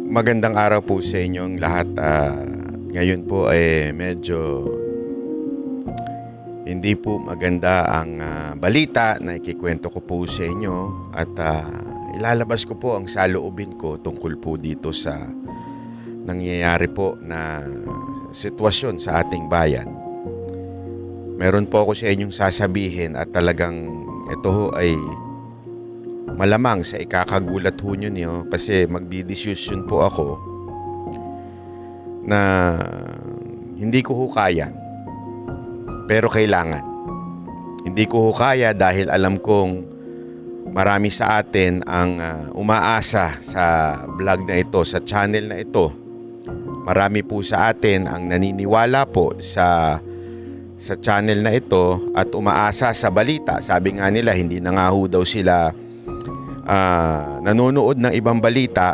Magandang araw po sa inyong lahat. Ngayon po medyo hindi po maganda ang balita na ikikwento ko po sa inyo at ilalabas ko po ang saloobin ko tungkol po dito sa nangyayari po na sitwasyon sa ating bayan. Meron po ako sa inyong sasabihin at talagang ito ho ay malamang sa ikakagulat ho nyo niyo kasi magdidesisyon po ako na hindi ko ho kaya. Pero kailangan. Hindi ko ho kaya dahil alam kong marami sa atin ang umaasa sa vlog na ito, sa channel na ito. Marami po sa atin ang naniniwala po sa channel na ito at umaasa sa balita. Sabi nga nila, hindi na nga ho daw sila nanonood ng ibang balita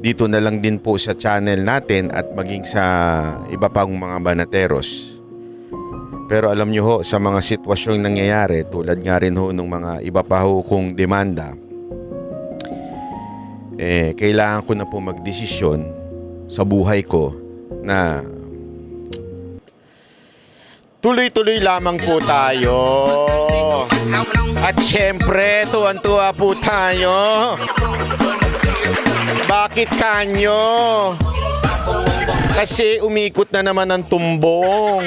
dito na lang din po sa channel natin at maging sa iba pang mga banateros. Pero alam nyo ho, sa mga sitwasyong nangyayari, tulad nga rin ho ng mga iba pa ho kong demanda, kailangan ko na po magdesisyon sa buhay ko na tuloy-tuloy lamang po tayo. At syempre, tuwan-tuwa po tayo. Bakit kanyo? Kasi umikot na naman ang tumbong.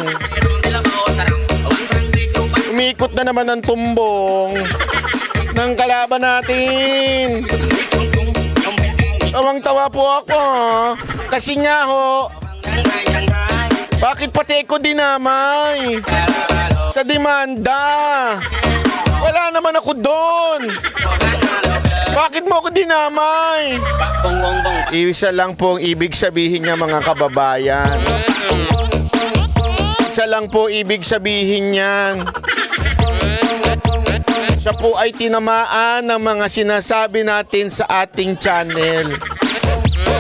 Umikot na naman ang tumbong ng kalaban natin. Tawang-tawa po ako. Kasi nga ho, bakit pati ko dinamay sa demanda? Wala naman ako doon. Bakit mo ako dinamay? Isa lang po ang ibig sabihin niya, mga kababayan. Isa lang po ibig sabihin niyan. Siya po ay tinamaan ng mga sinasabi natin sa ating channel.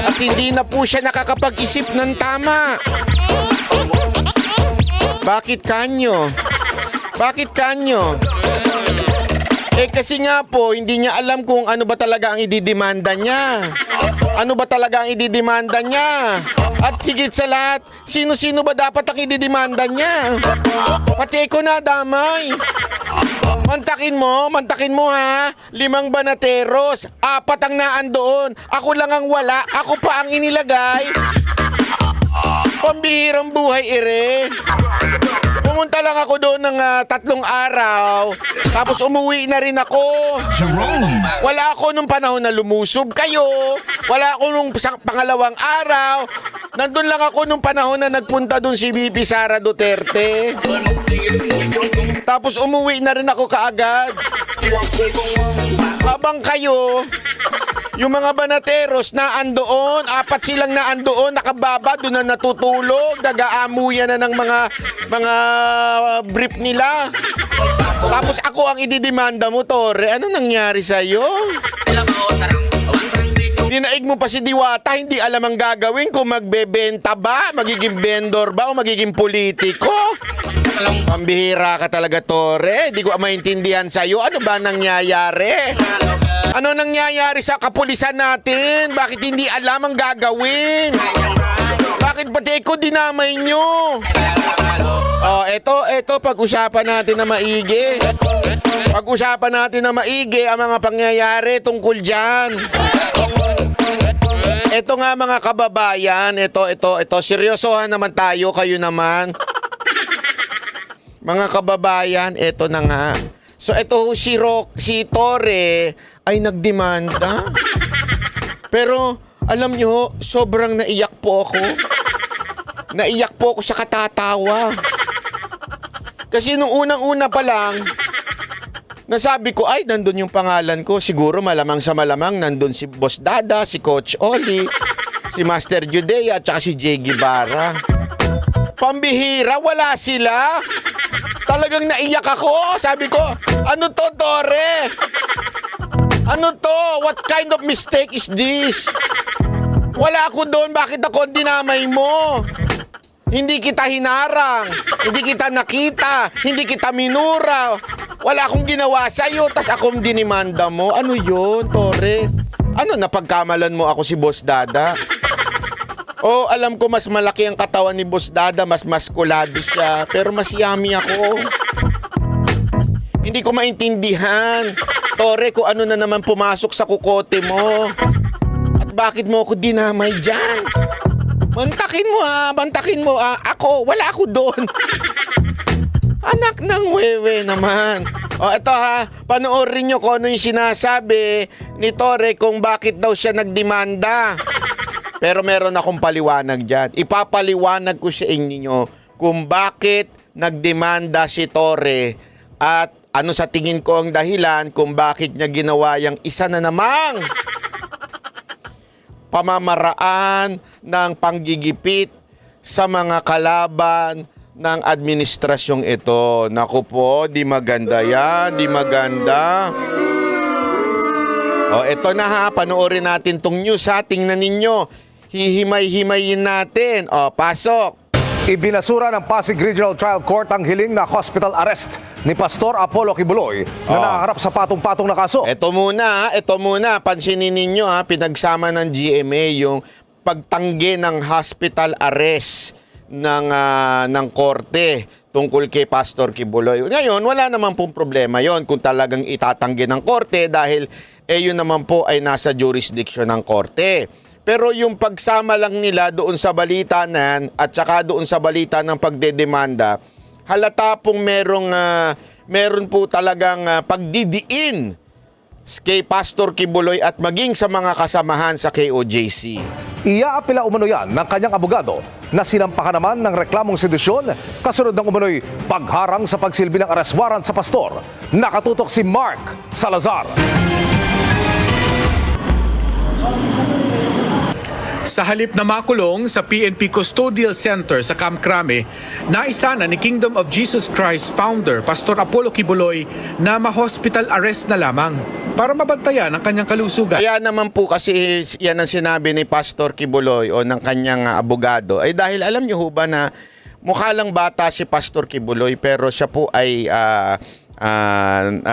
At hindi na po siya nakakapag-isip ng tama. Bakit kanyo? Bakit kanyo? Kasi nga po, hindi niya alam kung ano ba talaga ang ididemanda niya. Ano ba talaga ang ididemanda niya? At higit sa lahat, sino-sino ba dapat ang ididemanda niya? Pati ko na damay. Mantakin mo ha. 5 banateros, 4 ang naan doon. Ako lang ang wala, ako pa ang inilagay. Pambihirang buhay ere. Pumunta lang ako doon ng 3 araw, tapos umuwi na rin ako. Wala ako nung panahon na lumusob kayo. Wala ako nung pangalawang araw. Nandun lang ako nung panahon na nagpunta doon si VP Sara Duterte. Tapos umuwi na rin ako kaagad. Habang kayo, yung mga banateros na andoon, 4 silang na andoon, nakababa, doon na natutulog, nag-aamuyan na ng mga brief nila. Tapos ako ang ididemanda mo, Tore. Ano nangyari sa'yo? Dinaig mo pa si Diwata, hindi alam ang gagawin kung magbebenta ba, magiging vendor ba, o magiging politiko. Pambihira ka talaga, Tore. Hindi ko maintindihan sa'yo. Ano ba nangyayari? Ano nangyayari sa kapulisan natin? Bakit hindi alam ang gagawin? Bakit pati ko dinamay nyo? Eto, pag-usapan natin na maigi. Pag-usapan natin na maigi ang mga pangyayari tungkol dyan. Ito nga, mga kababayan, ito, seryosohan naman tayo, kayo naman. Mga kababayan, ito na nga. So ito si Tore ay nagdemanda. Pero alam nyo, sobrang naiyak po ako. Naiyak po ako sa katatawa. Kasi nung unang-una pa lang, nasabi ko, ay, nandun yung pangalan ko. Siguro malamang sa malamang nandun si Boss Dada, si Coach Oli, si Master Judea, at saka si Jay Guevara. Pambihira, wala sila. Talagang naiyak ako. Sabi ko, ano to, Tore? Ano to? What kind of mistake is this? Wala ako doon. Bakit ako ang dinamay mo? Hindi kita hinarang, hindi kita nakita, hindi kita minura. Wala akong ginawa sa'yo, tas akong dinimanda mo. Ano yun, Tore? Ano, napagkamalan mo ako si Boss Dada? Oh, alam ko mas malaki ang katawan ni Boss Dada, mas maskulado siya, pero mas yummy ako. Hindi ko maintindihan, Tore, kung ano na naman pumasok sa kukote mo. At bakit mo ako dinamay dyan? Bantakin mo ako, wala ako doon. Anak ng wewe naman. O ito panoorin nyo kung ano yung sinasabi ni Tore kung bakit daw siya nagdemanda. Pero meron akong paliwanag dyan. Ipapaliwanag ko sa inyo kung bakit nagdemanda si Tore at ano sa tingin ko ang dahilan kung bakit niya ginawa yung isa na namang pamamaraan ng panggigipit sa mga kalaban ng administrasyong ito. Naku po, di maganda yan, di maganda. O, eto na panoorin natin tong news tingnan ninyo. Hihimay-himayin natin. O, pasok. Ibinasura ng Pasig Regional Trial Court ang hiling na hospital arrest ni Pastor Apollo Kibuloy na naharap sa patong-patong na kaso. Ito muna. Pansinin ninyo pinagsama ng GMA yung pagtanggi ng hospital arrest ng korte tungkol kay Pastor Kibuloy. Ngayon, wala naman pong problema yon kung talagang itatanggi ng korte dahil yun naman po ay nasa jurisdiction ng korte. Pero yung pagsama lang nila doon sa balita nan at saka doon sa balita ng pagdedemanda, halata pong meron po talagang pagdidiin kay Pastor Kibuloy at maging sa mga kasamahan sa KOJC. Iaapila umano yan ng kanyang abogado na sinampakan naman ng reklamong sedisyon kasunod ng umano'y pagharang sa pagsilbi ng arrest warrant sa pastor. Nakatutok si Mark Salazar. Sa halip na makulong sa PNP Custodial Center sa Camp Crame, naisana ni Kingdom of Jesus Christ founder Pastor Apollo Kibuloy na ma-hospital arrest na lamang para mabantayan ang kanyang kalusugan. Kaya naman po kasi yan ang sinabi ni Pastor Kibuloy o ng kanyang abogado ay dahil alam niyo ho ba na mukha lang bata si Pastor Kibuloy pero siya po ay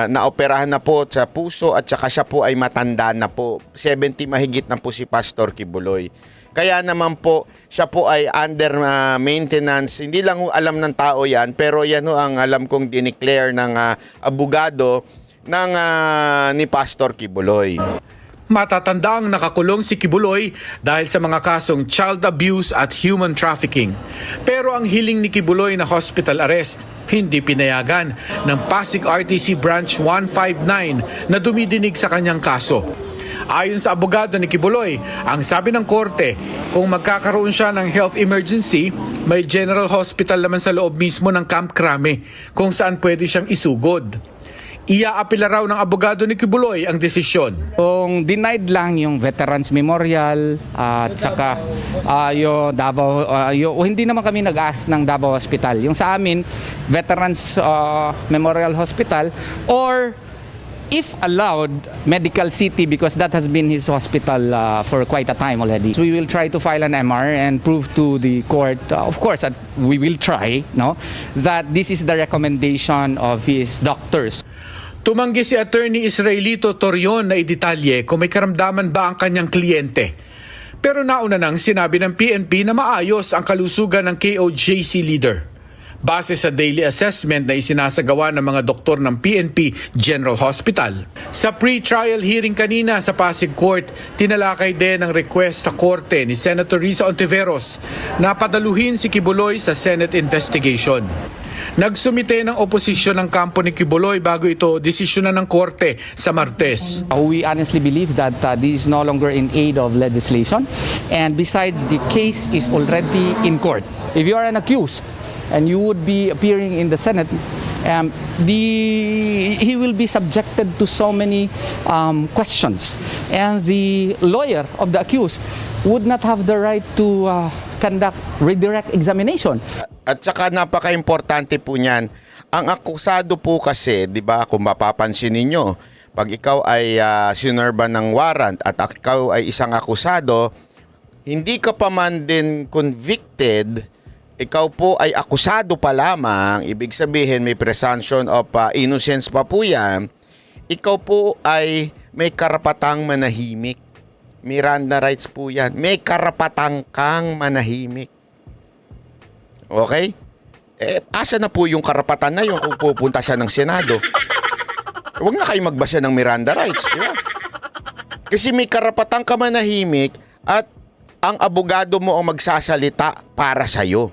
naoperahan na po sa puso at saka siya po ay matanda na po. 70 mahigit na po si Pastor Kibuloy. Kaya naman po, siya po ay under maintenance. Hindi lang alam ng tao yan, pero yan ang alam kong dineclare ng abogado ni Pastor Kibuloy. Matatandaang nakakulong si Kibuloy dahil sa mga kasong child abuse at human trafficking. Pero ang hiling ni Kibuloy na hospital arrest, hindi pinayagan ng Pasig RTC Branch 159 na dumidinig sa kanyang kaso. Ayon sa abogado ni Kibuloy, ang sabi ng korte, kung magkakaroon siya ng health emergency, may general hospital naman sa loob mismo ng Camp Crame kung saan pwede siyang isugod. Iaapila raw ng abogado ni Kibuloy ang desisyon. Kung denied lang yung Veterans Memorial at saka yung Davao, hindi naman kami nag-ask ng Davao Hospital. Yung sa amin, Veterans Memorial Hospital or if allowed, Medical City because that has been his hospital for quite a time already. So we will try to file an MR and prove to the court, of course, that we will try, that this is the recommendation of his doctors. Tumanggi si Attorney Israelito Torion na idetalye kung may karamdaman ba ang kanyang kliyente. Pero nauna nang sinabi ng PNP na maayos ang kalusugan ng KOJC leader. Base sa daily assessment na isinasagawa ng mga doktor ng PNP General Hospital. Sa pre-trial hearing kanina sa Pasig Court, tinalakay din ang request sa korte ni Senator Risa Ontiveros na padaluhin si Kibuloy sa Senate investigation. Nagsumite ng oposisyon ng kampo ni Kibuloy bago ito desisyonan ng korte sa Martes. We honestly believe that this is no longer in aid of legislation, and besides, the case is already in court. If you are an accused and you would be appearing in the Senate, he will be subjected to so many questions, and the lawyer of the accused would not have the right to conduct redirect examination. At saka napaka-importante po niyan, ang akusado po kasi, di ba, kung mapapansin ninyo, pag ikaw ay sinerba ng warrant at ikaw ay isang akusado, hindi ka pa man din convicted, ikaw po ay akusado pa lamang, ibig sabihin may presumption of innocence pa po yan, ikaw po ay may karapatang manahimik. Miranda rights po yan. May karapatang kang manahimik. Okay? Asa na po yung karapatan na yun kung pupunta siya ng Senado? Huwag na kayo magbasa ng Miranda rights. Di ba? Kasi may karapatang ka manahimik at ang abogado mo ang magsasalita para sa'yo.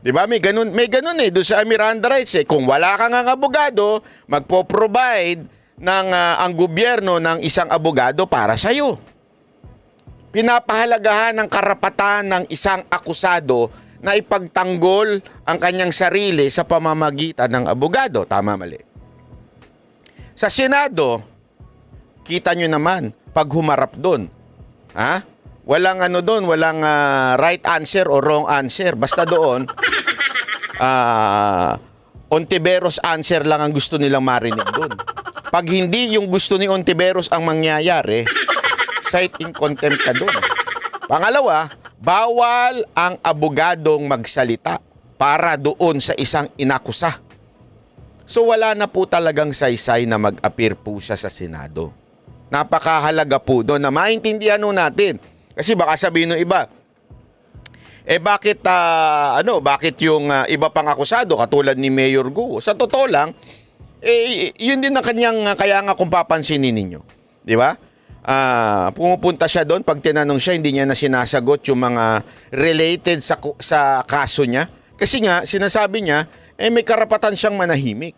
Di ba? May ganun doon sa Miranda rights Kung wala kang ang abogado, magpo-provide ng ang gobyerno ng isang abogado para sa'yo. Pinapahalagahan ng karapatan ng isang akusado na ipagtanggol ang kanyang sarili sa pamamagitan ng abogado. Tama, mali. Sa Senado, kita nyo naman, pag humarap doon, walang walang right answer o wrong answer. Basta doon, Ontiveros answer lang ang gusto nilang marinig doon. Pag hindi yung gusto ni Ontiveros ang mangyayari, cite in contempt ka doon. Pangalawa, bawal ang abogadong magsalita para doon sa isang inakusa. So wala na po talagang saysay na mag-appear po siya sa Senado. Napakahalaga po doon na maintindihan natin. Kasi baka sabihin ng iba, bakit yung iba pang akusado katulad ni Mayor Guo? Sa totoo lang, yun din ang kanyang kaya nga kung papansinin ninyo. Di ba? Pumupunta siya doon, pag tinanong siya, hindi niya na sinasagot yung mga related sa kaso niya. Kasi nga, sinasabi niya, may karapatan siyang manahimik.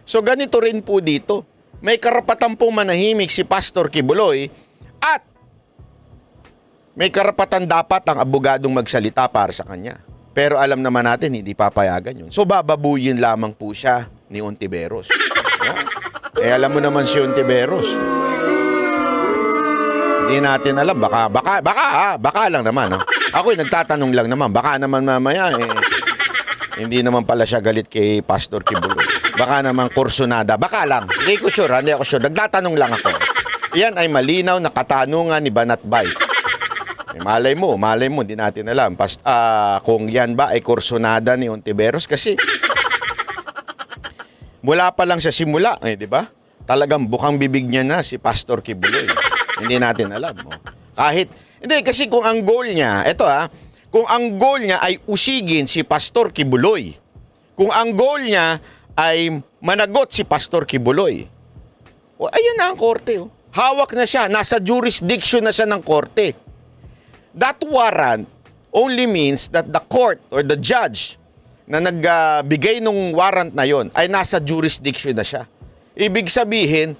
So ganito rin po dito. May karapatan pong manahimik si Pastor Kibuloy at may karapatan dapat ang abogadong magsalita para sa kanya. Pero alam naman natin, hindi papayagan yun. So bababuyin lamang po siya ni Ontiveros. Alam mo naman si Ontiveros. Hindi natin alam. Baka lang naman. Ako'y nagtatanong lang naman. Baka naman mamaya hindi naman pala siya galit kay Pastor Kibuloy. Baka naman kursonada. Baka lang. Hindi ako sure. Nagtatanong lang ako. Yan ay malinaw na katanungan ni Banat Bay. Malay mo, hindi natin alam. Kung yan ba ay kursonada ni Ontiveros. Kasi mula pa lang sa simula, di ba? Talagang bukang bibig niya na si Pastor Kibuloy. Hindi natin alam. Hindi, kasi kung ang goal niya, kung ang goal niya ay usigin si Pastor Kibuloy, kung ang goal niya ay managot si Pastor Kibuloy, ayan na ang korte. Hawak na siya, nasa jurisdiction na siya ng korte. That warrant only means that the court or the judge na nagbigay ng warrant na yon ay nasa jurisdiction na siya. Ibig sabihin,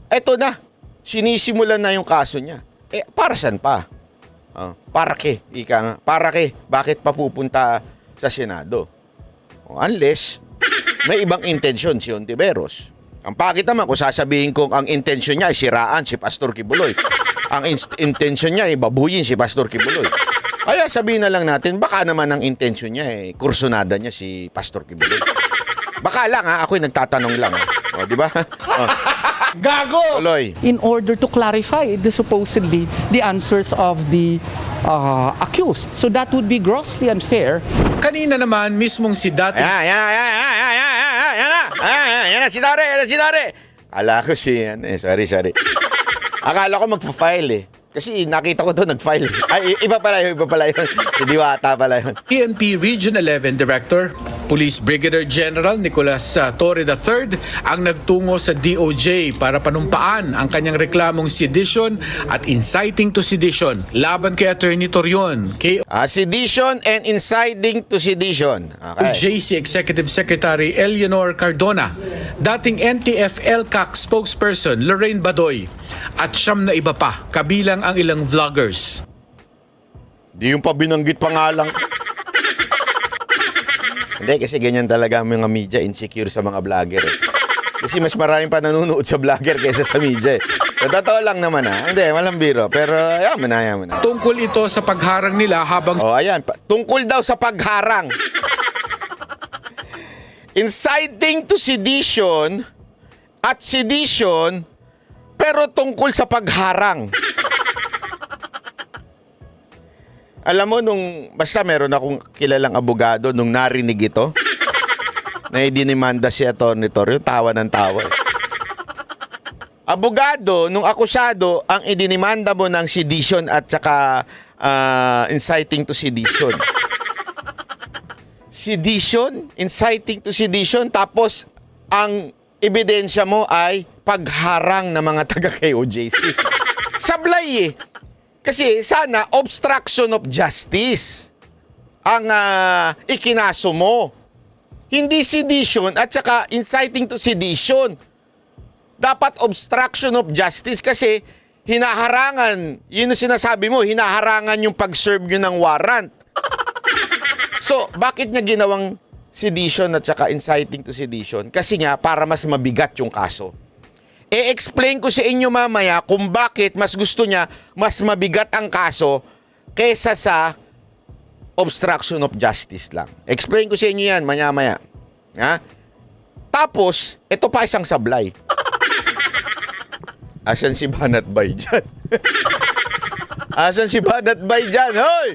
eto na, sinisimulan na yung kaso niya. Para saan pa? Para ke? Bakit pa pupunta sa Senado? Unless may ibang intensyon si Ontiveros. Ang pakit naman kung sasabihin kong ang intensyon niya ay siraan si Pastor Kibuloy. Ang intensyon niya ay babuyin si Pastor Kibuloy. Kaya sabihin na lang natin, baka naman ang intensyon niya ay kursonada niya si Pastor Kibuloy. Baka lang ako'y nagtatanong lang. Di ba? Gago! Tuloy. In order to clarify supposedly the answers of the accused. So that would be grossly unfair. Kanina naman, mismong si dating Yan na, si Dare. Akala ko sorry. Akala ko magpa-file Kasi nakita ko doon nag-file. Ay, iba pala yun. Si Diwata pala yun. PNP Region 11 Director, Police Brigadier General Nicolas Torre III ang nagtungo sa DOJ para panumpaan ang kanyang reklamong sedition at inciting to sedition laban kay Attorney Torion, Sedition and inciting to sedition. Okay. JC Executive Secretary Eleanor Cardona, dating NTF-ELCAC spokesperson Lorraine Badoy, at siyam na iba pa, kabilang ang ilang vloggers. Di yung pa binanggit pangalang. Hindi, kasi ganyan talaga ang mga media, insecure sa mga vlogger. Kasi mas maraming pa nanonood sa vlogger kaysa sa media. Totoo lang naman Hindi, walang biro. Pero ayaw mo na. Tungkol ito sa pagharang nila habang ayan. Tungkol daw sa pagharang. Inciting to sedition at sedition, pero tungkol sa pagharang. Alam mo, basta meron akong kilalang abogado nung narinig ito, na idinimanda si Atty. Torion, tawa ng tawa. Abogado, nung akusado, ang idinimanda mo ng sedition at saka inciting to sedition. Sedition, inciting to sedition, tapos ang ebidensya mo ay pagharang ng mga taga-KOJC. Sablay eh. Kasi sana obstruction of justice ang ikinaso mo. Hindi sedition at saka inciting to sedition. Dapat obstruction of justice kasi hinaharangan, yun ang sinasabi mo, hinaharangan yung pag-serve nyo ng warrant. So, bakit niya ginawang sedition at saka inciting to sedition? Kasi nga, para mas mabigat yung kaso. E-explain ko sa inyo mamaya kung bakit mas gusto niya mas mabigat ang kaso kesa sa obstruction of justice lang. Explain ko sa inyo yan maya-maya. Ha? Tapos, ito pa isang sablay. Asan si Banat Bay dyan? Asan si Banat Bay dyan? Hoy!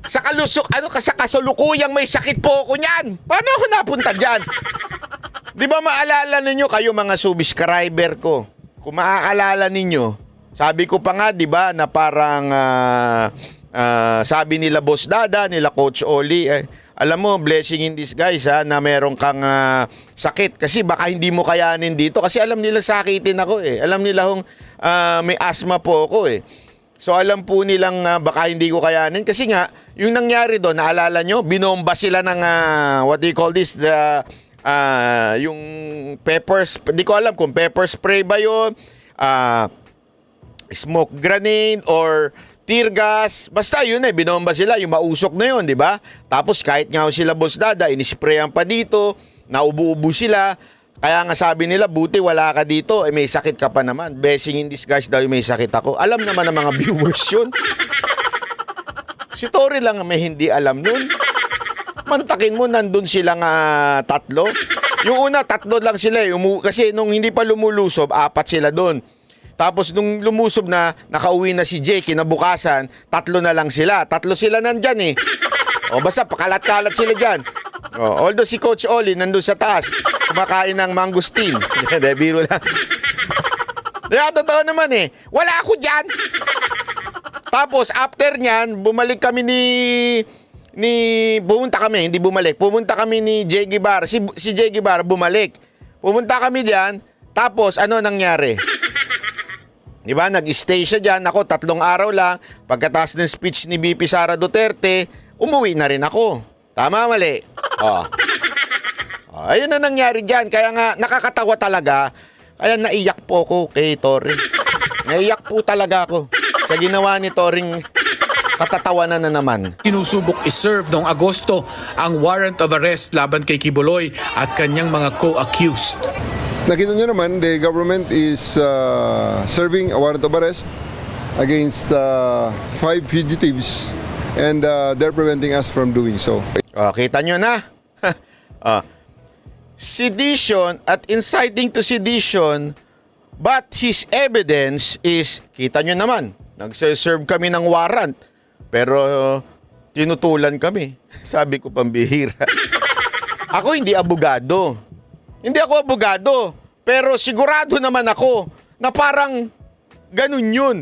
Sa kasalukuyang may sakit po ako niyan. Paano ako napunta dyan? Di ba maalala ninyo kayo mga subscriber ko? Kung maaalala ninyo, sabi ko pa nga, di ba, na parang sabi nila Boss Dada, nila Coach Oli, alam mo, blessing in disguise na meron kang sakit. Kasi baka hindi mo kayanin dito. Kasi alam nila sakitin ako eh. Alam nila kung may asthma po ako eh. So alam po nilang baka hindi ko kayanin. Kasi nga, yung nangyari doon, naalala nyo, binomba sila ng, what do you call this, yung peppers, di ko alam kung pepper spray ba yun, smoke grenade or tear gas, basta yun eh, binomba sila, yung mausok na yun, di ba? Tapos kahit nga sila Boss Dada, inisprayan pa dito, naubo-ubo sila, kaya nga sabi nila, buti wala ka dito, may sakit ka pa naman, blessing in disguise daw yung may sakit ako. Alam naman ng mga viewers yun. Si Tori lang may hindi alam nun. Mantakin mo, nandun silang tatlo. Yung una, tatlo lang sila eh. Kasi nung hindi pa lumulusob, 4 sila doon. Tapos nung lumusob na, nakauwi na si Jay, kinabukasan, 3 na lang sila. 3 sila nandyan eh. O basta pakalat-kalat sila dyan. O, although si Coach Oli nandun sa taas, kumakain ng mangustin. Biro lang. Kaya totoo naman eh. Wala ako dyan. Tapos after nyan, bumalik kami pumunta kami ni Jay Guevara. Si Jay Guevara bumalik. Pumunta kami diyan. Tapos ano nangyari? Di ba? Nag-stay siya diyan. Ako 3 araw lang. Pagkatapos ng speech ni BP Sara Duterte, umuwi na rin ako. Tama, mali? Ayun na nangyari diyan. Kaya nga nakakatawa talaga. Kaya naiyak po ako kay Tori. Naiyak po talaga ako sa ginawa ni Toring. Katatawanan na naman. Sinusubok iserve noong Agosto ang warrant of arrest laban kay Kibuloy at kanyang mga co-accused. Nakita nyo naman, the government is serving a warrant of arrest against 5 fugitives and they're preventing us from doing so. Kita nyo na. Sedition at inciting to sedition, but his evidence is, kita nyo naman, nagsiserve kami ng warrant. Pero tinutulan kami. Sabi ko, pambihira. Ako hindi abogado. Hindi ako abogado. Pero sigurado naman ako na parang ganun yun.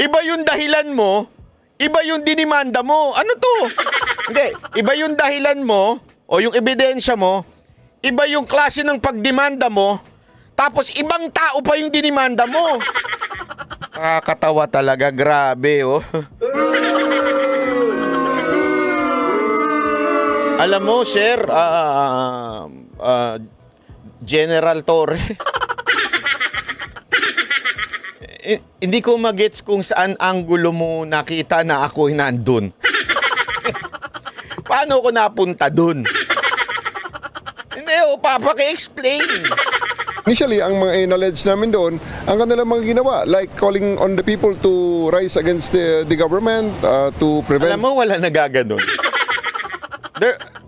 Iba yung dahilan mo, iba yung dinimanda mo. Ano to? Hindi. Iba yung dahilan mo o yung ebidensya mo, iba yung klase ng pagdemanda mo, tapos ibang tao pa yung dinimanda mo. Kakatawa talaga, grabe oh. Alam mo, sir, General Torre, hindi ko magets kung saan anggulo mo nakita na ako nandun. Paano ko napunta dun? Hindi, papaki-explain. Initially, ang mga knowledge namin doon, ang kanilang mga ginawa, like calling on the people to rise against the government, to prevent... Alam mo, wala nagaganon.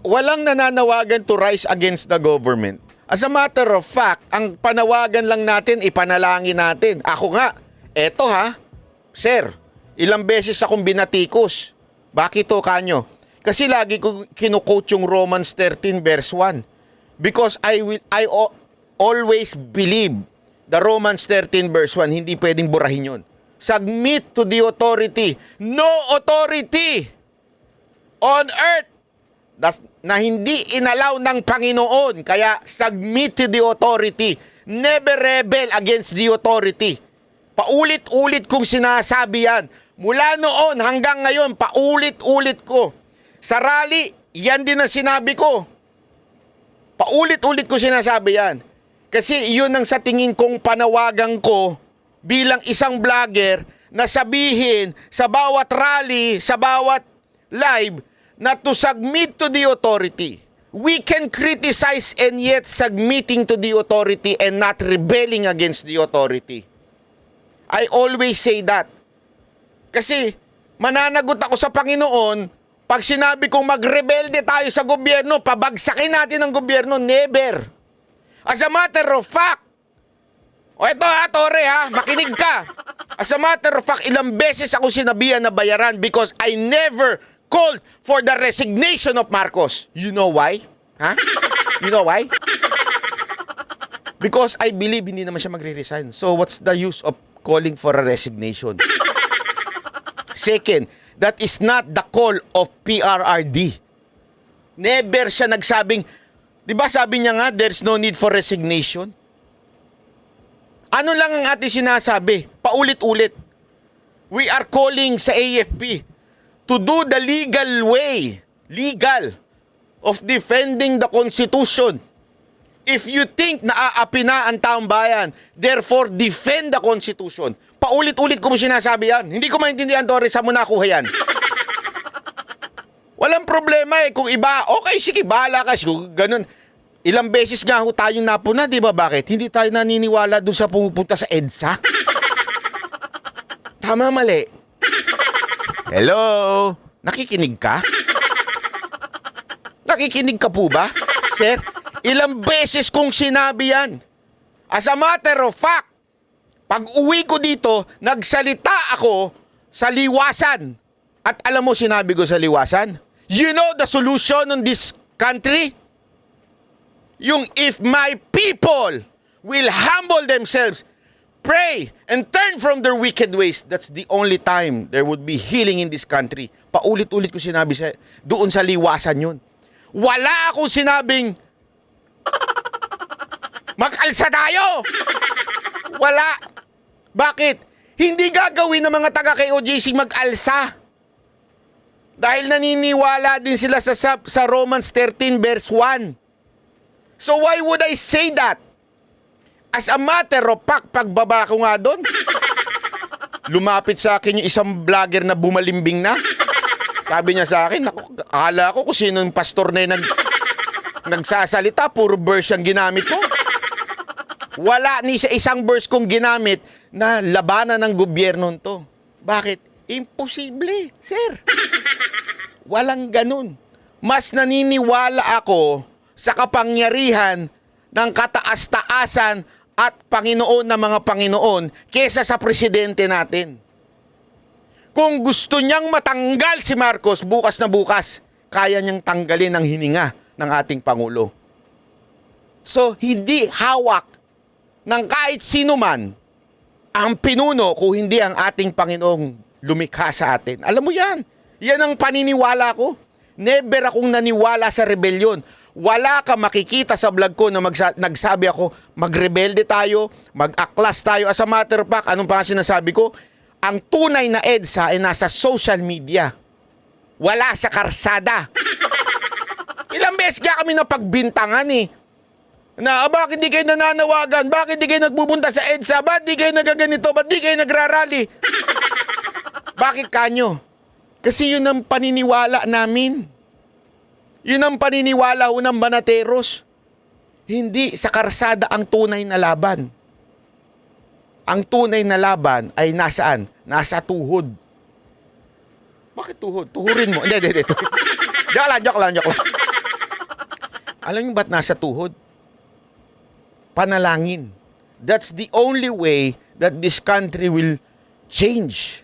Walang nananawagan to rise against the government. As a matter of fact, ang panawagan lang natin, ipanalangin natin. Ako nga, eto ha, Sir, ilang beses akong binatikos. Bakit to, kanyo? Kasi lagi ko kinuquote yung Romans 13 verse 1. Because I always believe the Romans 13 verse 1, hindi pwedeng burahin yun. Submit to the authority. No authority on earth na hindi inalaw ng Panginoon. Kaya submit to the authority. Never rebel against the authority. Paulit-ulit kong sinasabi yan. Mula noon hanggang ngayon, paulit-ulit ko. Sa rally, yan din ang sinabi ko. Paulit-ulit ko sinasabi yan. Kasi yun ang sa tingin kong panawagan ko bilang isang vlogger na sabihin sa bawat rally, sa bawat live, na to submit to the authority. We can criticize and yet submitting to the authority and not rebelling against the authority. I always say that. Kasi mananagot ako sa Panginoon pag sinabi kong magrebelde tayo sa gobyerno, pabagsakin natin ang gobyerno. Never. As a matter of fact, o eto ha, Tore ha, makinig ka. As a matter of fact, ilang beses ako sinabihan na bayaran because I never called for the resignation of Marcos. You know why? Ha? You know why? Because I believe hindi naman siya magre-resign. So what's the use of calling for a resignation? Second, that is not the call of PRRD. Never siya nagsabing, di ba sabi niya nga, there's no need for resignation? Ano lang ang ating sinasabi? Paulit-ulit. We are calling sa AFP to do the legal way, legal, of defending the Constitution. If you think na aapi na ang taong bayan, therefore defend the Constitution. Paulit-ulit ko mo sinasabi yan. Hindi ko maintindihan, Torres, saan mo nakuha yan? Walang problema eh. Kung iba, okay, sige, bahala ka. Siguro, ganun. Ilang beses nga ho tayong napuna, di ba? Bakit? Hindi tayo naniniwala dun sa pumupunta sa EDSA. Tama, mali. Hello? Nakikinig ka? Nakikinig ka po ba? Sir, ilang beses kong sinabi yan. As a matter of fact, pag uwi ko dito, nagsalita ako sa liwasan. At alam mo sinabi ko sa liwasan? You know the solution in this country? Yung if my people will humble themselves, pray, and turn from their wicked ways, that's the only time there would be healing in this country. Paulit-ulit ko sinabi doon sa liwasan yun. Wala akong sinabing mag-alsa tayo! Wala. Bakit? Hindi gagawin ng mga taga-KOJC mag-alsa. Dahil naniniwala din sila sa Romans 13 verse 1. So why would I say that? As a matter of fact, pagbaba ko nga doon, lumapit sa akin yung isang vlogger na bumalimbing na. Sabi niya sa akin, akala ko kung sino yung pastor na yung nagsasalita, puro verse ang ginamit mo. Wala ni sa isang verse kong ginamit na labanan ng gobyerno to. Bakit? Imposible, sir. Walang ganun. Mas naniniwala ako sa kapangyarihan ng kataas-taasan at Panginoon ng mga Panginoon kesa sa presidente natin. Kung gusto niyang matanggal si Marcos bukas na bukas, kaya niyang tanggalin ang hininga ng ating Pangulo. So, hindi hawak ng kahit sino man ang pinuno kung hindi ang ating Panginoong lumikha sa atin. Alam mo yan. Yan ang paniniwala ko. Never akong naniwala sa rebellion. Wala ka makikita sa vlog ko na nagsabi ako, magrebelde tayo, mag-aklas tayo. As a matter of fact, anong pa sinasabi ko? Ang tunay na EDSA ay nasa social media. Wala sa karsada. Ilang beses nga kami napagbintangan eh. Na, bakit di kayo nananawagan? Bakit di kayo nagbubunta sa EDSA? Bakit di kayo nagaganito? Bakit di kayo nagrarally? Bakit kanyo? Kasi yun ang paniniwala namin. Yun ang paniniwala ng Banateros. Hindi sa karsada ang tunay na laban. Ang tunay na laban ay nasaan? Nasa tuhod. Bakit tuhod? Tuhurin mo. Hindi. Joke lang. Alam niyo ba't nasa tuhod? Panalangin. That's the only way that this country will change.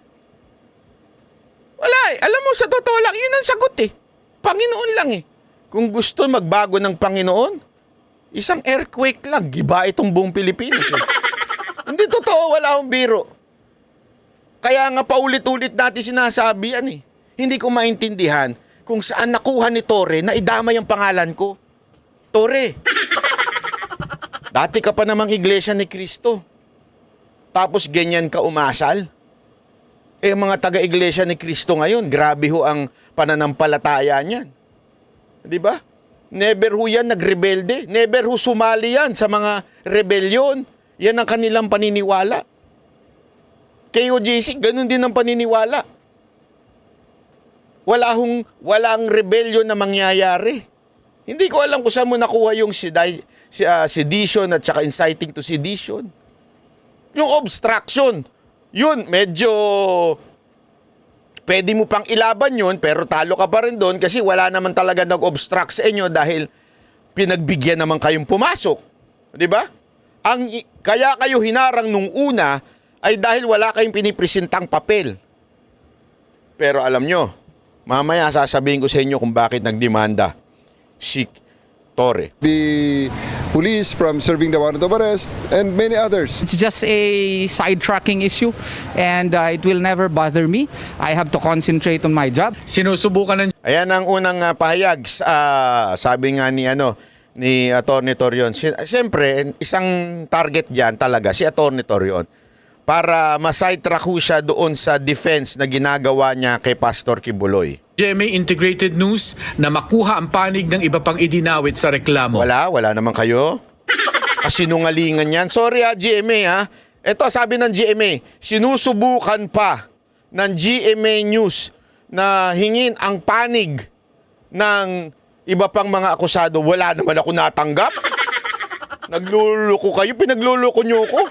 Wala eh. Alam mo, sa totoo lang, yun ang sagot eh. Panginoon lang eh. Kung gusto magbago ng Panginoon, isang earthquake lang, giba itong buong Pilipinas eh. Hindi totoo, wala akong biro. Kaya nga paulit-ulit natin sinasabi yan eh. Hindi ko maintindihan kung saan nakuha ni Torre na idamay ang pangalan ko. Torre, dati ka pa namang Iglesia ni Cristo. Tapos ganyan ka umasal. Eh mga taga-Iglesia ni Cristo ngayon, grabe ho ang pananampalataya niyan. Di ba? Never ho yan nagrebelde. Never ho sumali yan sa mga rebellion. Yan ang kanilang paniniwala. KOJC, ganun din ang paniniwala. Walang rebellion na mangyayari. Hindi ko alam kung saan mo nakuha yung sedition at saka inciting to sedition. Yung obstruction, yun, medyo pwede mo pang ilaban yun, pero talo ka pa rin doon kasi wala naman talaga nag-obstruct sa inyo dahil pinagbigyan naman kayong pumasok. Di ba? Kaya kayo hinarang nung una ay dahil wala kayong pinipresentang papel. Pero alam nyo, mamaya sasabihin ko sa inyo kung bakit nagdemanda si Torre. The police from serving the warrant of arrest and many others. It's just a sidetracking issue and it will never bother me. I have to concentrate on my job. Sinusubukan ng Ayan ang unang pahayag. Sabi nga ni Atty. Torion. Siyempre, isang target diyan talaga si Atty. Torion para ma-sidetrack ho siya doon sa defense na ginagawa niya kay Pastor Kibuloy. GMA Integrated News na makuha ang panig ng iba pang idinawit sa reklamo. Wala naman kayo. Kasinungalingan yan. Sorry GMA Ito sabi ng GMA, sinusubukan pa ng GMA News na hingin ang panig ng iba pang mga akusado. Wala naman ako natanggap. Nagluloko kayo, pinagluloko nyo ko.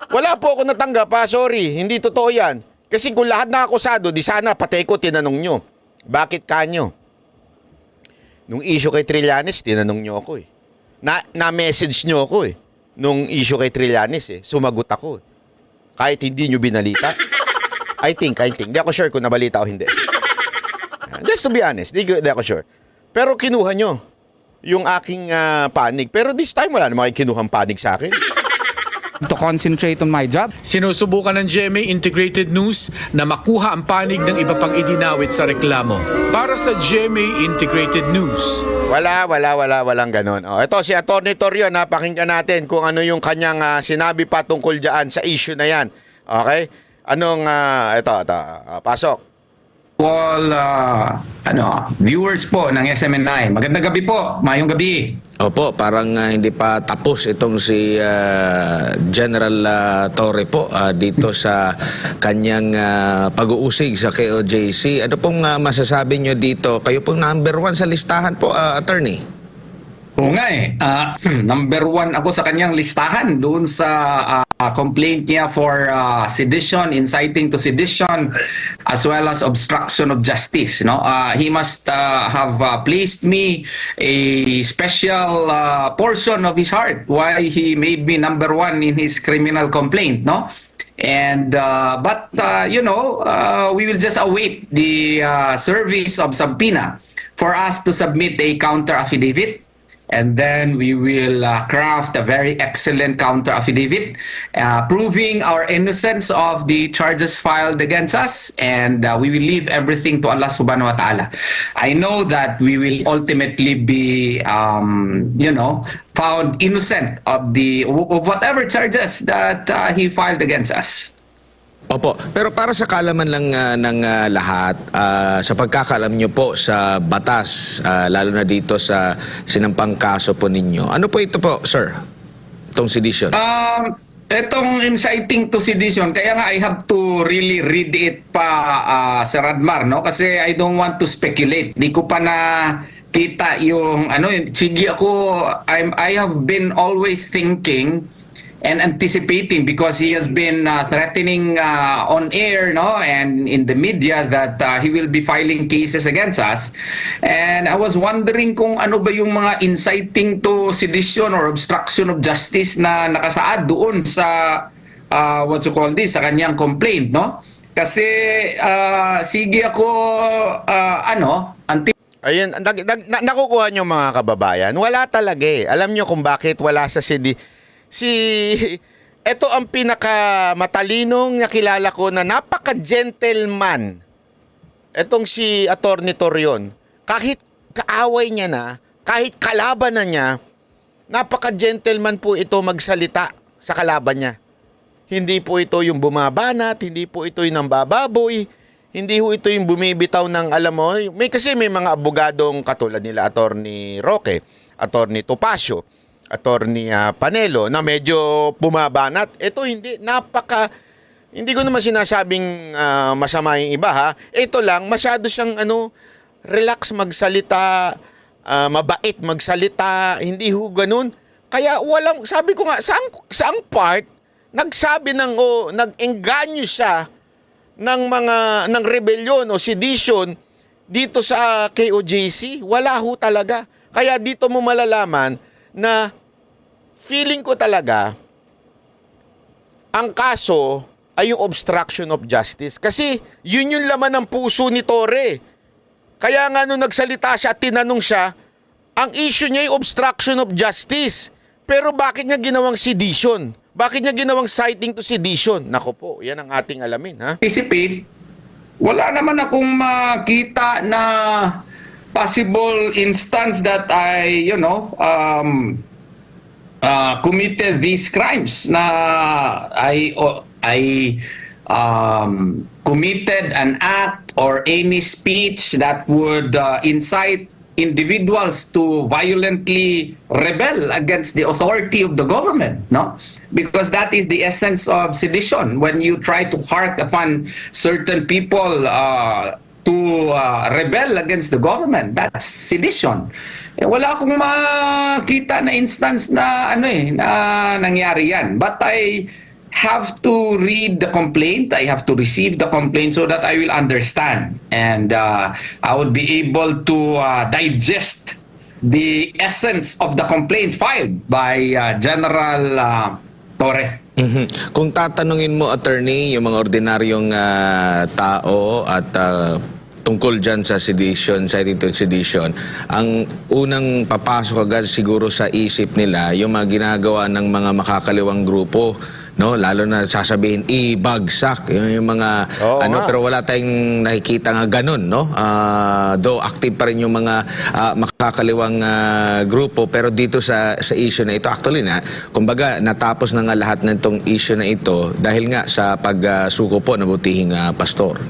Wala po ako natanggap sorry, hindi totoo yan. Kasi kung lahat na akusado, di sana patay ko tinanong nyo. Bakit kanyo? Nung issue kay Trillanes, tinanong nyo ako eh. Na-message nyo ako eh. Nung issue kay Trillanes sumagot ako. Kahit hindi nyo binalita. I think. Hindi ako sure kung nabalita o hindi. Just to be honest, hindi ako sure. Pero kinuha nyo yung aking panig. Pero this time wala naman kayo kinuhang panig sa akin. To concentrate on my job. Sinusubukan ng GMA Integrated News na makuha ang panig ng iba pang idinawit sa reklamo. Para sa GMA Integrated News. Walang ganon. Ito si Atty. Torion, pakinggan natin kung ano yung kanyang sinabi patungkol dyan sa issue na yan. Okay? Anong, pasok. All viewers po ng SMN9. Magandang gabi po. Mayong gabi. Opo, parang hindi pa tapos itong si General Torre po dito sa kanyang pag-uusig sa KOJC. Ano pong masasabi nyo dito? Kayo pong number 1 sa listahan po, attorney. Oo nga number 1 ako sa kanyang listahan doon sa complaint niya for sedition, inciting to sedition, as well as obstruction of justice. He must have placed me a special portion of his heart why he made me number 1 in his criminal complaint. And but we will just await the service of subpoena for us to submit a counter affidavit. And then we will craft a very excellent counter affidavit proving our innocence of the charges filed against us, and we will leave everything to Allah subhanahu wa ta'ala. I know that we will ultimately be found innocent of whatever charges that he filed against us. Opo, pero para sa kaalaman lang ng lahat, sa pagkakaalam nyo po sa batas, lalo na dito sa sinampang kaso po ninyo, ano po ito po, sir? Itong sedition? Itong inciting to sedition, kaya nga I have to really read it pa, Sir Radmar, kasi I don't want to speculate. Di ko pa na kita yung, sige ako, I have been always thinking and anticipating because he has been threatening on air and in the media that he will be filing cases against us. And I was wondering kung ano ba yung mga inciting to sedition or obstruction of justice na nakasaad doon sa sa kanyang complaint, no? Kasi sige ako Ayun, nakukuha nyo mga kababayan. Wala talaga eh. Alam nyo kung bakit wala sa CD. Ito ang pinakamatalinong nakilala ko na napaka-gentleman. Etong si Atty. Torion. Kahit kaaway niya na, kahit kalaban na niya, napaka-gentleman po ito magsalita sa kalaban niya. Hindi po ito yung bumabanat, hindi po ito yung nambababoy, hindi po ito yung bumibitaw ng alam mo. Kasi may mga abogadong katulad nila Atty. Roque, Atty. Topacio, Atty. Panelo na medyo bumabanat. Ito hindi, hindi ko naman sinasabing masama yung iba ha. Ito lang, masyado siyang relax magsalita, mabait magsalita, hindi ho ganun. Kaya walang, sabi ko nga, saang part, nag-engganyo siya ng rebellion o sedition dito sa KOJC. Wala ho talaga. Kaya dito mo malalaman na feeling ko talaga ang kaso ay yung obstruction of justice. Kasi yun yung laman ng puso ni Torre. Kaya nga nung nagsalita siya at tinanong siya, ang issue niya yung obstruction of justice. Pero bakit niya ginawang sedition? Bakit niya ginawang citing to sedition? Nako po, yan ang ating alamin, ha? anticipate, wala naman akong makita na possible instance that I, committed these crimes na I committed an act or any speech that would incite individuals to violently rebel against the authority of the government, no? Because that is the essence of sedition. When you try to hark upon certain people to rebel against the government, that's sedition. Wala akong makita na instance na na nangyari yan. But I have to read the complaint, I have to receive the complaint so that I will understand, and I would be able to digest the essence of the complaint filed by General Torre. Kung tatanungin mo, attorney, yung mga ordinaryong tao at tungkol dyan sa sedition, citing to sedition, ang unang papasok agad siguro sa isip nila yung mga ginagawa ng mga makakaliwang grupo, no, lalo na sasabihin ibagsak yung mga pero wala tayong nakikita nga ganun, no. Though active pa rin yung mga makakaliwang grupo, pero dito sa issue na ito actually kumbaga natapos na nga lahat ng tong issue na ito dahil nga sa pagsuko po ng butihing pastor.